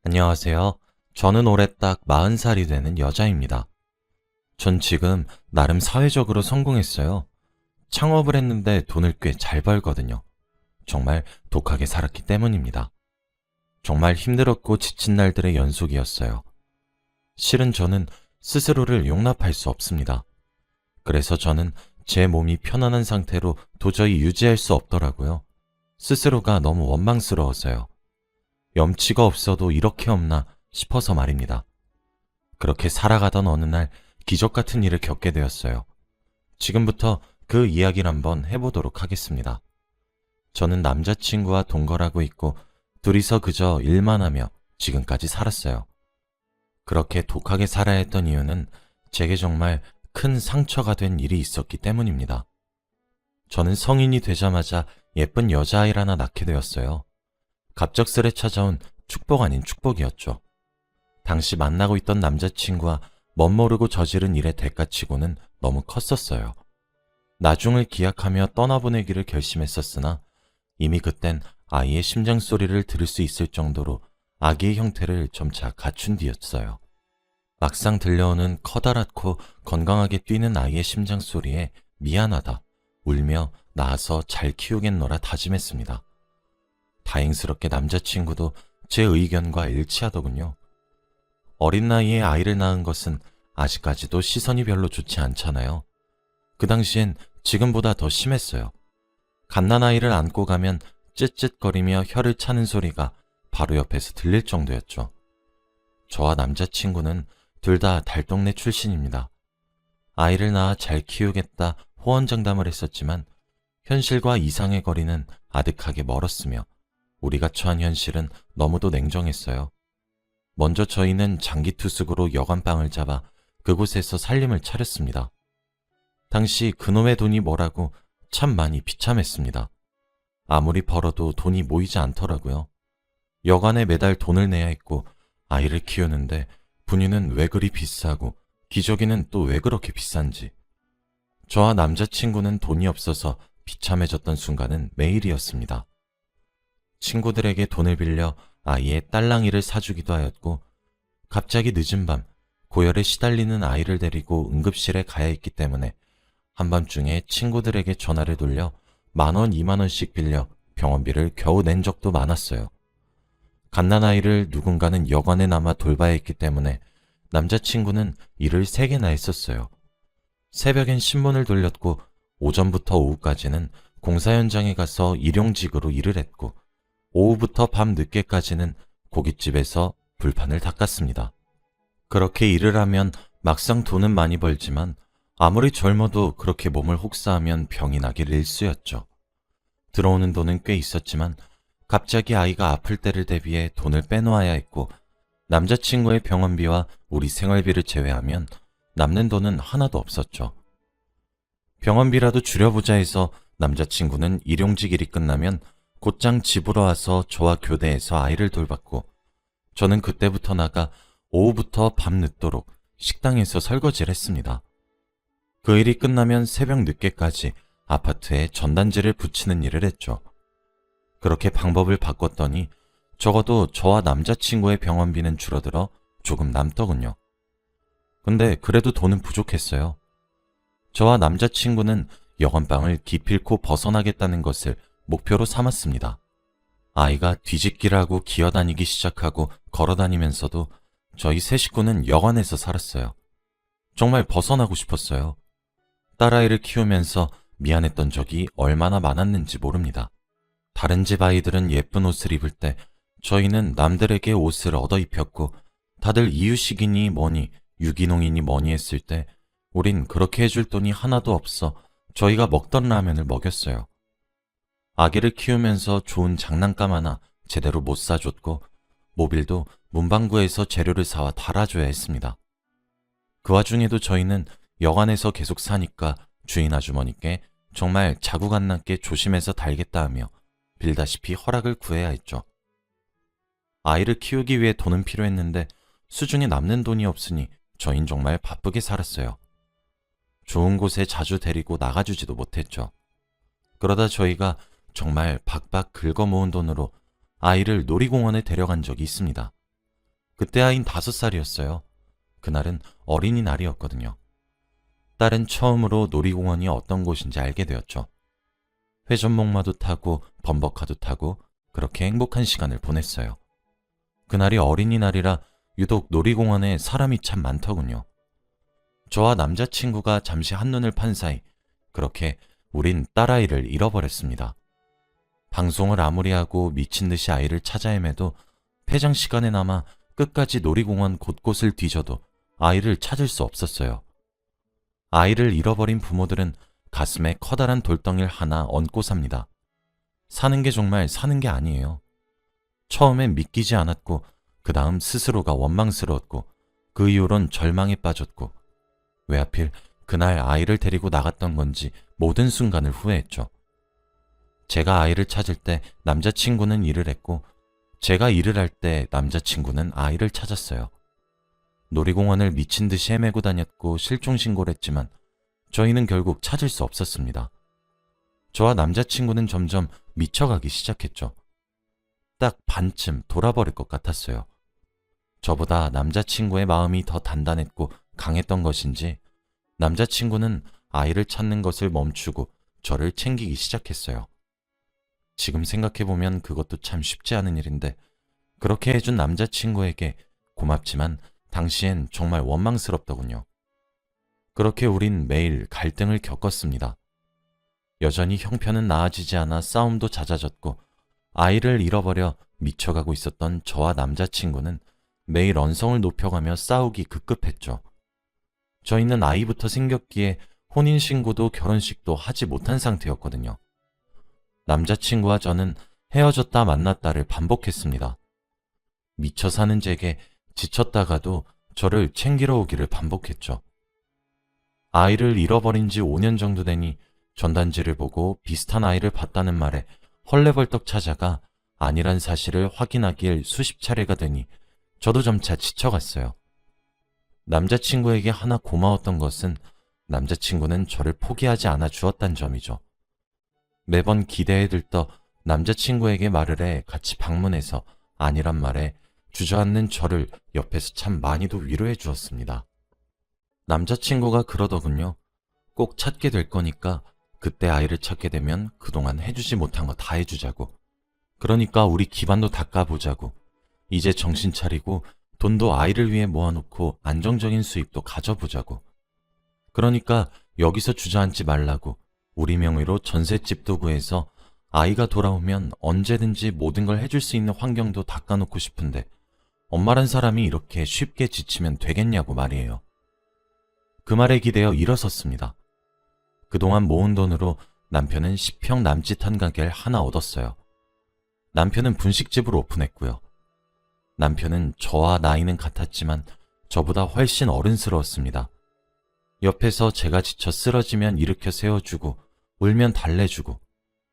안녕하세요. 저는 올해 딱 40살이 되는 여자입니다. 전 지금 나름 사회적으로 성공했어요. 창업을 했는데 돈을 꽤 잘 벌거든요. 정말 독하게 살았기 때문입니다. 정말 힘들었고 지친 날들의 연속이었어요. 실은 저는 스스로를 용납할 수 없습니다. 그래서 저는 제 몸이 편안한 상태로 도저히 유지할 수 없더라고요. 스스로가 너무 원망스러워서요. 염치가 없어도 이렇게 없나 싶어서 말입니다. 그렇게 살아가던 어느 날 기적 같은 일을 겪게 되었어요. 지금부터 그 이야기를 한번 해보도록 하겠습니다. 저는 남자친구와 동거하고 있고 둘이서 그저 일만 하며 지금까지 살았어요. 그렇게 독하게 살아야 했던 이유는 제게 정말 큰 상처가 된 일이 있었기 때문입니다. 저는 성인이 되자마자 예쁜 여자아이를 하나 낳게 되었어요. 갑작스레 찾아온 축복 아닌 축복이었죠. 당시 만나고 있던 남자친구와 멋모르고 저지른 일의 대가치고는 너무 컸었어요. 나중을 기약하며 떠나보내기를 결심했었으나 이미 그땐 아이의 심장 소리를 들을 수 있을 정도로 아기의 형태를 점차 갖춘 뒤였어요. 막상 들려오는 커다랗고 건강하게 뛰는 아이의 심장 소리에 미안하다, 울며 낳아서 잘 키우겠노라 다짐했습니다. 다행스럽게 남자친구도 제 의견과 일치하더군요. 어린 나이에 아이를 낳은 것은 아직까지도 시선이 별로 좋지 않잖아요. 그 당시엔 지금보다 더 심했어요. 갓난아이를 안고 가면 쯧쯧거리며 혀를 차는 소리가 바로 옆에서 들릴 정도였죠. 저와 남자친구는 둘 다 달동네 출신입니다. 아이를 낳아 잘 키우겠다 호언장담을 했었지만 현실과 이상의 거리는 아득하게 멀었으며 우리가 처한 현실은 너무도 냉정했어요. 먼저 저희는 장기투숙으로 여관방을 잡아 그곳에서 살림을 차렸습니다. 당시 그놈의 돈이 뭐라고 참 많이 비참했습니다. 아무리 벌어도 돈이 모이지 않더라고요. 여관에 매달 돈을 내야 했고 아이를 키우는데 분유는 왜 그리 비싸고 기저귀는 또 왜 그렇게 비싼지. 저와 남자친구는 돈이 없어서 비참해졌던 순간은 매일이었습니다. 친구들에게 돈을 빌려 아이의 딸랑이를 사주기도 하였고 갑자기 늦은 밤 고열에 시달리는 아이를 데리고 응급실에 가야 했기 때문에 한밤중에 친구들에게 전화를 돌려 10,000원, 20,000원씩 빌려 병원비를 겨우 낸 적도 많았어요. 갓난아이를 누군가는 여관에 남아 돌봐야 했기 때문에 남자친구는 일을 3개나 했었어요. 새벽엔 신문을 돌렸고 오전부터 오후까지는 공사 현장에 가서 일용직으로 일을 했고 오후부터 밤 늦게까지는 고깃집에서 불판을 닦았습니다. 그렇게 일을 하면 막상 돈은 많이 벌지만 아무리 젊어도 그렇게 몸을 혹사하면 병이 나길 일쑤였죠. 들어오는 돈은 꽤 있었지만 갑자기 아이가 아플 때를 대비해 돈을 빼놓아야 했고 남자친구의 병원비와 우리 생활비를 제외하면 남는 돈은 하나도 없었죠. 병원비라도 줄여보자 해서 남자친구는 일용직 일이 끝나면 곧장 집으로 와서 저와 교대해서 아이를 돌봤고 저는 그때부터 나가 오후부터 밤 늦도록 식당에서 설거지를 했습니다. 그 일이 끝나면 새벽 늦게까지 아파트에 전단지를 붙이는 일을 했죠. 그렇게 방법을 바꿨더니 적어도 저와 남자친구의 병원비는 줄어들어 조금 남더군요. 근데 그래도 돈은 부족했어요. 저와 남자친구는 여관방을 기필코 벗어나겠다는 것을 목표로 삼았습니다. 아이가 뒤집기를 하고 기어다니기 시작하고 걸어다니면서도 저희 세 식구는 여관에서 살았어요. 정말 벗어나고 싶었어요. 딸아이를 키우면서 미안했던 적이 얼마나 많았는지 모릅니다. 다른 집 아이들은 예쁜 옷을 입을 때 저희는 남들에게 옷을 얻어 입혔고 다들 이유식이니 뭐니 유기농이니 뭐니 했을 때 우린 그렇게 해줄 돈이 하나도 없어 저희가 먹던 라면을 먹였어요. 아기를 키우면서 좋은 장난감 하나 제대로 못 사줬고 모빌도 문방구에서 재료를 사와 달아줘야 했습니다. 그 와중에도 저희는 여관에서 계속 사니까 주인 아주머니께 정말 자국 안 남게 조심해서 달겠다 하며 빌다시피 허락을 구해야 했죠. 아이를 키우기 위해 돈은 필요했는데 수중에 남는 돈이 없으니 저흰 정말 바쁘게 살았어요. 좋은 곳에 자주 데리고 나가주지도 못했죠. 그러다 저희가 정말 박박 긁어 모은 돈으로 아이를 놀이공원에 데려간 적이 있습니다. 그때 아이는 5살이었어요. 그날은 어린이날이었거든요. 딸은 처음으로 놀이공원이 어떤 곳인지 알게 되었죠. 회전목마도 타고 범벅카도 타고 그렇게 행복한 시간을 보냈어요. 그날이 어린이날이라 유독 놀이공원에 사람이 참 많더군요. 저와 남자친구가 잠시 한눈을 판 사이 그렇게 우린 딸아이를 잃어버렸습니다. 방송을 아무리 하고 미친 듯이 아이를 찾아 헤매도 폐장 시간에나마 끝까지 놀이공원 곳곳을 뒤져도 아이를 찾을 수 없었어요. 아이를 잃어버린 부모들은 가슴에 커다란 돌덩이를 하나 얹고 삽니다. 사는 게 정말 사는 게 아니에요. 처음엔 믿기지 않았고 그 다음 스스로가 원망스러웠고 그 이후론 절망에 빠졌고 왜 하필 그날 아이를 데리고 나갔던 건지 모든 순간을 후회했죠. 제가 아이를 찾을 때 남자친구는 일을 했고 제가 일을 할 때 남자친구는 아이를 찾았어요. 놀이공원을 미친 듯이 헤매고 다녔고 실종 신고를 했지만 저희는 결국 찾을 수 없었습니다. 저와 남자친구는 점점 미쳐가기 시작했죠. 딱 반쯤 돌아버릴 것 같았어요. 저보다 남자친구의 마음이 더 단단했고 강했던 것인지 남자친구는 아이를 찾는 것을 멈추고 저를 챙기기 시작했어요. 지금 생각해보면 그것도 참 쉽지 않은 일인데 그렇게 해준 남자친구에게 고맙지만 당시엔 정말 원망스럽더군요. 그렇게 우린 매일 갈등을 겪었습니다. 여전히 형편은 나아지지 않아 싸움도 잦아졌고 아이를 잃어버려 미쳐가고 있었던 저와 남자친구는 매일 언성을 높여가며 싸우기 급급했죠. 저희는 아이부터 생겼기에 혼인신고도 결혼식도 하지 못한 상태였거든요. 남자친구와 저는 헤어졌다 만났다를 반복했습니다. 미쳐 사는 제게 지쳤다가도 저를 챙기러 오기를 반복했죠. 아이를 잃어버린 지 5년 정도 되니 전단지를 보고 비슷한 아이를 봤다는 말에 헐레벌떡 찾아가 아니란 사실을 확인하길 수십 차례가 되니 저도 점차 지쳐갔어요. 남자친구에게 하나 고마웠던 것은 남자친구는 저를 포기하지 않아 주었단 점이죠. 매번 기대에 들떠 남자친구에게 말을 해 같이 방문해서 아니란 말에 주저앉는 저를 옆에서 참 많이도 위로해 주었습니다. 남자친구가 그러더군요. 꼭 찾게 될 거니까 그때 아이를 찾게 되면 그동안 해주지 못한 거 다 해주자고. 그러니까 우리 기반도 닦아보자고. 이제 정신 차리고 돈도 아이를 위해 모아놓고 안정적인 수입도 가져보자고. 그러니까 여기서 주저앉지 말라고 우리 명의로 전셋집도 구해서 아이가 돌아오면 언제든지 모든 걸 해줄 수 있는 환경도 닦아놓고 싶은데 엄마란 사람이 이렇게 쉽게 지치면 되겠냐고 말이에요. 그 말에 기대어 일어섰습니다. 그동안 모은 돈으로 남편은 10평 남짓한 가게를 하나 얻었어요. 남편은 분식집을 오픈했고요. 남편은 저와 나이는 같았지만 저보다 훨씬 어른스러웠습니다. 옆에서 제가 지쳐 쓰러지면 일으켜 세워주고 울면 달래주고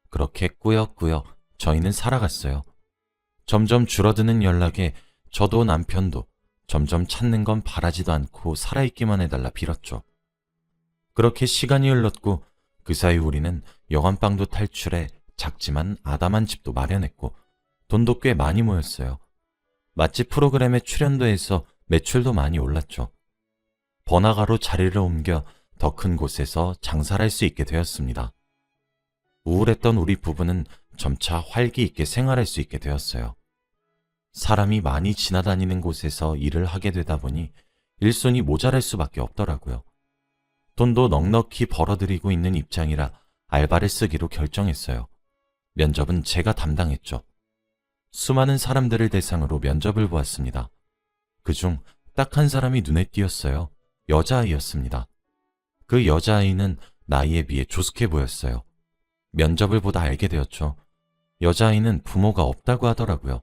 그렇게 꾸역꾸역 저희는 살아갔어요. 점점 줄어드는 연락에 저도 남편도 점점 찾는 건 바라지도 않고 살아있기만 해달라 빌었죠. 그렇게 시간이 흘렀고 그 사이 우리는 여관방도 탈출해 작지만 아담한 집도 마련했고 돈도 꽤 많이 모였어요. 맛집 프로그램에 출연도 해서 매출도 많이 올랐죠. 번화가로 자리를 옮겨 더 큰 곳에서 장사를 할 수 있게 되었습니다. 우울했던 우리 부부는 점차 활기 있게 생활할 수 있게 되었어요. 사람이 많이 지나다니는 곳에서 일을 하게 되다 보니 일손이 모자랄 수밖에 없더라고요. 돈도 넉넉히 벌어들이고 있는 입장이라 알바를 쓰기로 결정했어요. 면접은 제가 담당했죠. 수많은 사람들을 대상으로 면접을 보았습니다. 그중 딱 한 사람이 눈에 띄었어요. 여자아이였습니다. 그 여자아이는 나이에 비해 조숙해 보였어요. 면접을 보다 알게 되었죠. 여자아이는 부모가 없다고 하더라고요.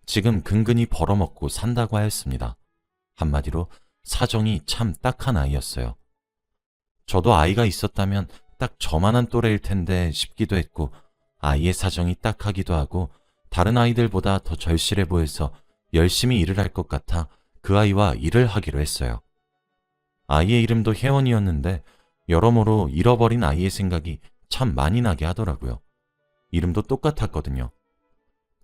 지금 근근히 벌어먹고 산다고 하였습니다. 한마디로 사정이 참 딱한 아이였어요. 저도 아이가 있었다면 딱 저만한 또래일 텐데 싶기도 했고 아이의 사정이 딱하기도 하고 다른 아이들보다 더 절실해 보여서 열심히 일을 할 것 같아 그 아이와 일을 하기로 했어요. 아이의 이름도 혜원이었는데 여러모로 잃어버린 아이의 생각이 참 많이 나게 하더라고요. 이름도 똑같았거든요.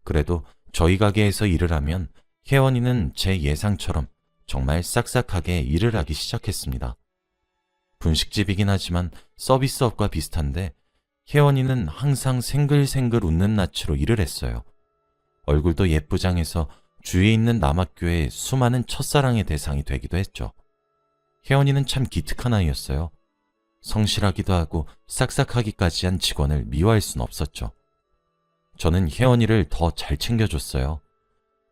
그래도 저희 가게에서 일을 하면 혜원이는 제 예상처럼 정말 싹싹하게 일을 하기 시작했습니다. 분식집이긴 하지만 서비스업과 비슷한데 혜원이는 항상 생글생글 웃는 낯으로 일을 했어요. 얼굴도 예쁘장해서 주위에 있는 남학교의 수많은 첫사랑의 대상이 되기도 했죠. 혜원이는 참 기특한 아이였어요. 성실하기도 하고 싹싹하기까지 한 직원을 미워할 순 없었죠. 저는 혜원이를 더 잘 챙겨줬어요.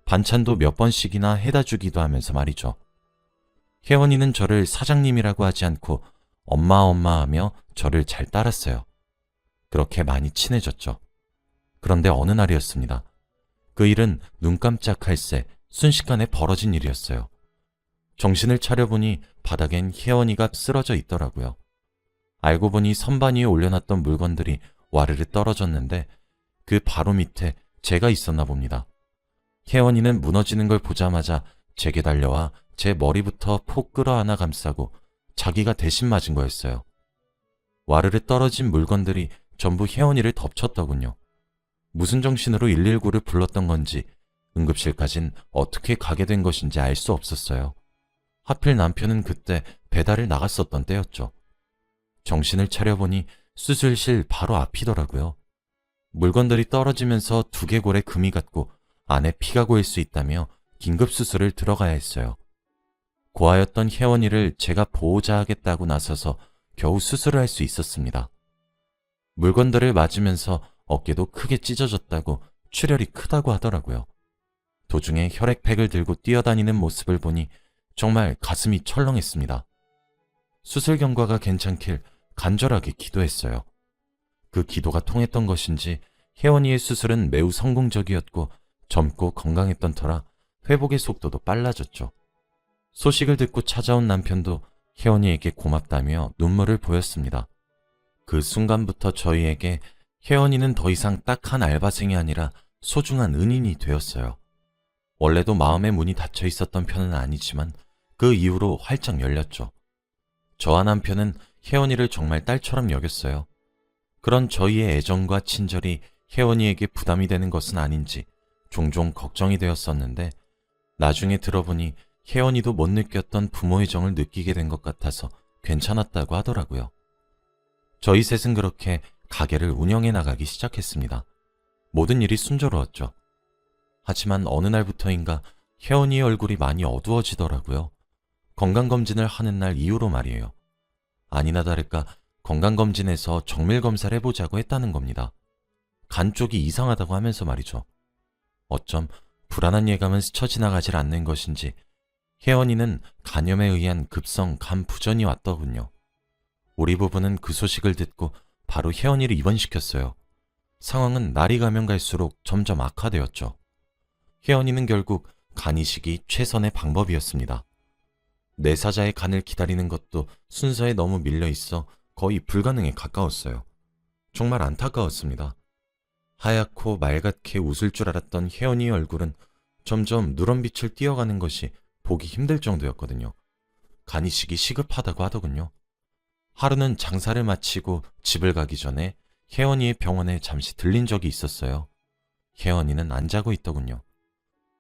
반찬도 몇 번씩이나 해다 주기도 하면서 말이죠. 혜원이는 저를 사장님이라고 하지 않고 엄마 하며 저를 잘 따랐어요. 그렇게 많이 친해졌죠. 그런데 어느 날이었습니다. 그 일은 눈 깜짝할 새 순식간에 벌어진 일이었어요. 정신을 차려보니 바닥엔 혜원이가 쓰러져 있더라고요. 알고 보니 선반 위에 올려놨던 물건들이 와르르 떨어졌는데 그 바로 밑에 제가 있었나 봅니다. 혜원이는 무너지는 걸 보자마자 제게 달려와 제 머리부터 폭 끌어안아 감싸고 자기가 대신 맞은 거였어요. 와르르 떨어진 물건들이 전부 혜원이를 덮쳤더군요. 무슨 정신으로 119를 불렀던 건지 응급실까진 어떻게 가게 된 것인지 알 수 없었어요. 하필 남편은 그때 배달을 나갔었던 때였죠. 정신을 차려보니 수술실 바로 앞이더라고요. 물건들이 떨어지면서 두개골에 금이 갔고 안에 피가 고일 수 있다며 긴급수술을 들어가야 했어요. 고아였던 혜원이를 제가 보호자 하겠다고 나서서 겨우 수술을 할 수 있었습니다. 물건들을 맞으면서 어깨도 크게 찢어졌다고 출혈이 크다고 하더라고요. 도중에 혈액팩을 들고 뛰어다니는 모습을 보니 정말 가슴이 철렁했습니다. 수술 경과가 괜찮길 간절하게 기도했어요. 그 기도가 통했던 것인지 혜원이의 수술은 매우 성공적이었고 젊고 건강했던 터라 회복의 속도도 빨라졌죠. 소식을 듣고 찾아온 남편도 혜원이에게 고맙다며 눈물을 보였습니다. 그 순간부터 저희에게 혜원이는 더 이상 딱 한 알바생이 아니라 소중한 은인이 되었어요. 원래도 마음의 문이 닫혀 있었던 편은 아니지만 그 이후로 활짝 열렸죠. 저와 남편은 혜원이를 정말 딸처럼 여겼어요. 그런 저희의 애정과 친절이 혜원이에게 부담이 되는 것은 아닌지 종종 걱정이 되었었는데 나중에 들어보니 혜원이도 못 느꼈던 부모의 정을 느끼게 된 것 같아서 괜찮았다고 하더라고요. 저희 셋은 그렇게 가게를 운영해 나가기 시작했습니다. 모든 일이 순조로웠죠. 하지만 어느 날부터인가 혜원이의 얼굴이 많이 어두워지더라고요. 건강검진을 하는 날 이후로 말이에요. 아니나 다를까 건강검진에서 정밀검사를 해보자고 했다는 겁니다. 간 쪽이 이상하다고 하면서 말이죠. 어쩜 불안한 예감은 스쳐 지나가질 않는 것인지 혜원이는 간염에 의한 급성 간 부전이 왔더군요. 우리 부부는 그 소식을 듣고 바로 혜원이를 입원시켰어요. 상황은 날이 가면 갈수록 점점 악화되었죠. 혜원이는 결국 간 이식이 최선의 방법이었습니다. 내사자의 간을 기다리는 것도 순서에 너무 밀려 있어 거의 불가능에 가까웠어요. 정말 안타까웠습니다. 하얗고 말갛게 웃을 줄 알았던 혜원이의 얼굴은 점점 누런빛을 띄어가는 것이 보기 힘들 정도였거든요. 간 이식이 시급하다고 하더군요. 하루는 장사를 마치고 집을 가기 전에 혜원이의 병원에 잠시 들린 적이 있었어요. 혜원이는 안 자고 있더군요.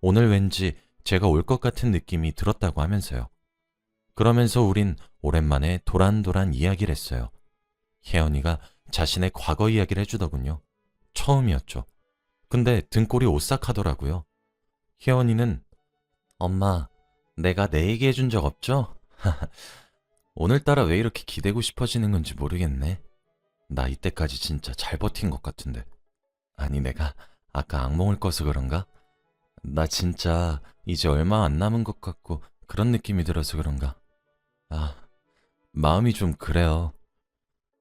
오늘 왠지 제가 올 것 같은 느낌이 들었다고 하면서요. 그러면서 우린 오랜만에 도란도란 이야기를 했어요. 혜원이가 자신의 과거 이야기를 해주더군요. 처음이었죠. 근데 등골이 오싹하더라고요. 혜원이는 엄마, 내가 내 얘기 해준 적 없죠? 오늘따라 왜 이렇게 기대고 싶어지는 건지 모르겠네. 나 이때까지 진짜 잘 버틴 것 같은데. 아니 내가 아까 악몽을 꿔서 그런가? 나 진짜 이제 얼마 안 남은 것 같고 그런 느낌이 들어서 그런가? 마음이 좀 그래요.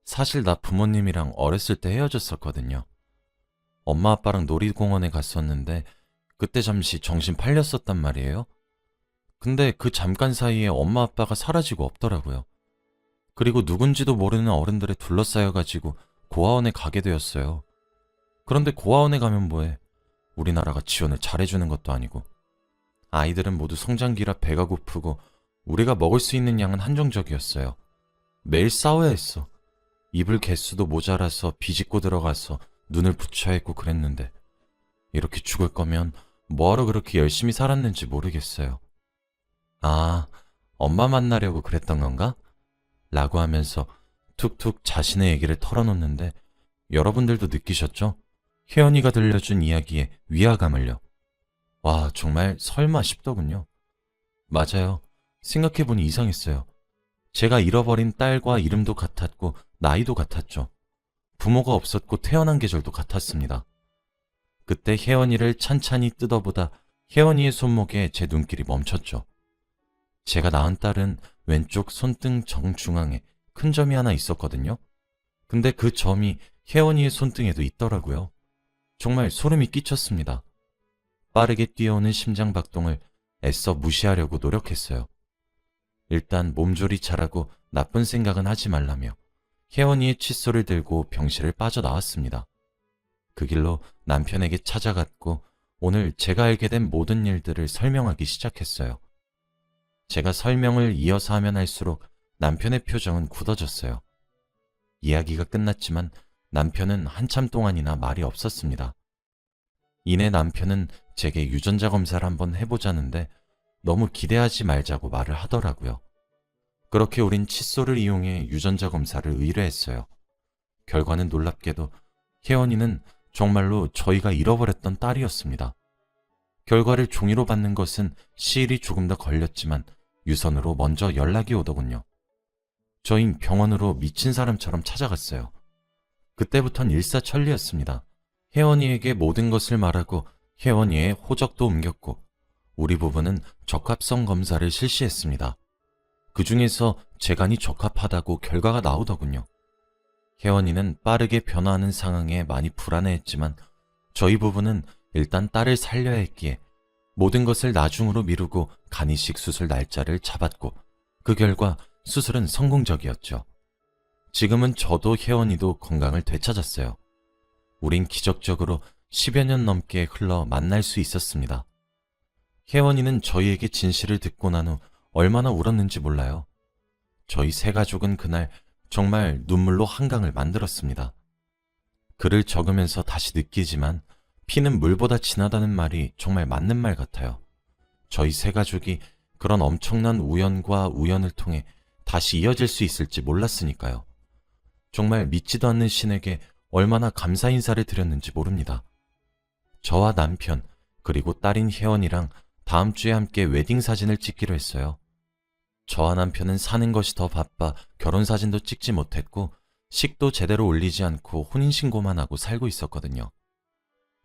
사실 나 부모님이랑 어렸을 때 헤어졌었거든요. 엄마 아빠랑 놀이공원에 갔었는데 그때 잠시 정신 팔렸었단 말이에요. 근데 그 잠깐 사이에 엄마 아빠가 사라지고 없더라고요. 그리고 누군지도 모르는 어른들에 둘러싸여가지고 고아원에 가게 되었어요. 그런데 고아원에 가면 뭐해? 우리나라가 지원을 잘해주는 것도 아니고. 아이들은 모두 성장기라 배가 고프고 우리가 먹을 수 있는 양은 한정적이었어요. 매일 싸워야 했어. 이불 개수도 모자라서 비집고 들어가서 눈을 붙여야 했고 그랬는데 이렇게 죽을 거면 뭐하러 그렇게 열심히 살았는지 모르겠어요. 아, 엄마 만나려고 그랬던 건가? 라고 하면서 툭툭 자신의 얘기를 털어놓는데 여러분들도 느끼셨죠? 혜연이가 들려준 이야기에 위화감을요. 와, 정말 설마 싶더군요. 맞아요. 생각해보니 이상했어요. 제가 잃어버린 딸과 이름도 같았고 나이도 같았죠. 부모가 없었고 태어난 계절도 같았습니다. 그때 혜연이를 찬찬히 뜯어보다 혜연이의 손목에 제 눈길이 멈췄죠. 제가 낳은 딸은 왼쪽 손등 정중앙에 큰 점이 하나 있었거든요. 근데 그 점이 혜원이의 손등에도 있더라고요. 정말 소름이 끼쳤습니다. 빠르게 뛰어오는 심장 박동을 애써 무시하려고 노력했어요. 일단 몸조리 잘하고 나쁜 생각은 하지 말라며 혜원이의 칫솔을 들고 병실을 빠져나왔습니다. 그 길로 남편에게 찾아갔고 오늘 제가 알게 된 모든 일들을 설명하기 시작했어요. 제가 설명을 이어서 하면 할수록 남편의 표정은 굳어졌어요. 이야기가 끝났지만 남편은 한참 동안이나 말이 없었습니다. 이내 남편은 제게 유전자 검사를 한번 해보자는데 너무 기대하지 말자고 말을 하더라고요. 그렇게 우린 칫솔을 이용해 유전자 검사를 의뢰했어요. 결과는 놀랍게도 혜원이는 정말로 저희가 잃어버렸던 딸이었습니다. 결과를 종이로 받는 것은 시일이 조금 더 걸렸지만 유선으로 먼저 연락이 오더군요. 저희 병원으로 미친 사람처럼 찾아갔어요. 그때부턴 일사천리였습니다. 혜원이에게 모든 것을 말하고 혜원이의 호적도 옮겼고 우리 부부는 적합성 검사를 실시했습니다. 그 중에서 재간이 적합하다고 결과가 나오더군요. 혜원이는 빠르게 변화하는 상황에 많이 불안해했지만 저희 부부는 일단 딸을 살려야 했기에 모든 것을 나중으로 미루고 간이식 수술 날짜를 잡았고 그 결과 수술은 성공적이었죠. 지금은 저도 혜원이도 건강을 되찾았어요. 우린 기적적으로 10여 년 넘게 흘러 만날 수 있었습니다. 혜원이는 저희에게 진실을 듣고 난 후 얼마나 울었는지 몰라요. 저희 세 가족은 그날 정말 눈물로 한강을 만들었습니다. 글을 적으면서 다시 느끼지만 피는 물보다 진하다는 말이 정말 맞는 말 같아요. 저희 세 가족이 그런 엄청난 우연과 우연을 통해 다시 이어질 수 있을지 몰랐으니까요. 정말 믿지도 않는 신에게 얼마나 감사 인사를 드렸는지 모릅니다. 저와 남편 그리고 딸인 혜원이랑 다음 주에 함께 웨딩 사진을 찍기로 했어요. 저와 남편은 사는 것이 더 바빠 결혼 사진도 찍지 못했고 식도 제대로 올리지 않고 혼인신고만 하고 살고 있었거든요.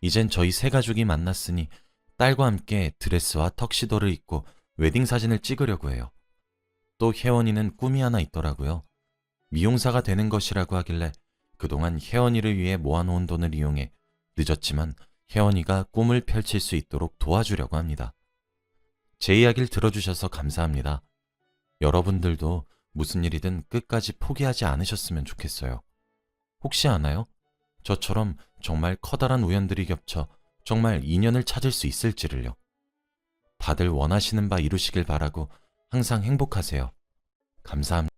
이젠 저희 세 가족이 만났으니 딸과 함께 드레스와 턱시도를 입고 웨딩 사진을 찍으려고 해요. 또 혜원이는 꿈이 하나 있더라고요. 미용사가 되는 것이라고 하길래 그동안 혜원이를 위해 모아놓은 돈을 이용해 늦었지만 혜원이가 꿈을 펼칠 수 있도록 도와주려고 합니다. 제 이야기를 들어주셔서 감사합니다. 여러분들도 무슨 일이든 끝까지 포기하지 않으셨으면 좋겠어요. 혹시 아나요? 저처럼 정말 커다란 우연들이 겹쳐 정말 인연을 찾을 수 있을지를요. 다들 원하시는 바 이루시길 바라고 항상 행복하세요. 감사합니다.